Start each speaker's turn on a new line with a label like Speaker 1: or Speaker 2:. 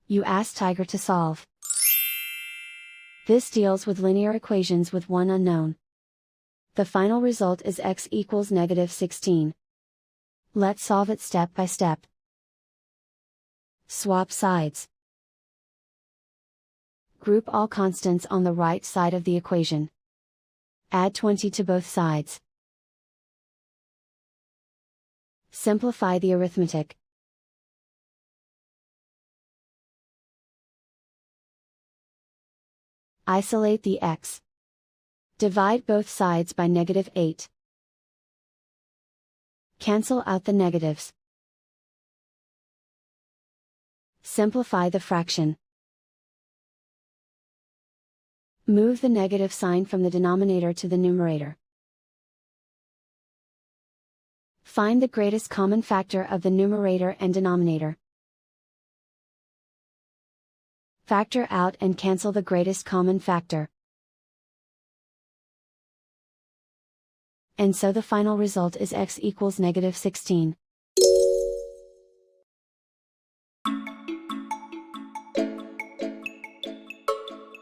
Speaker 1: You ask Tiger to solve. This deals with linear equations with one unknown. The final result is x equals -16. Let's solve it step by step. Swap sides. Group all constants on the right side of the equation. Add 20 to both sides. Simplify the arithmetic. Isolate the x. Divide both sides by -8. Cancel out the negatives. Simplify the fraction. Move the negative sign from the denominator to the numerator. Find the greatest common factor of the numerator and denominator. Factor out and cancel the greatest common factor. And so the final result is x equals -16.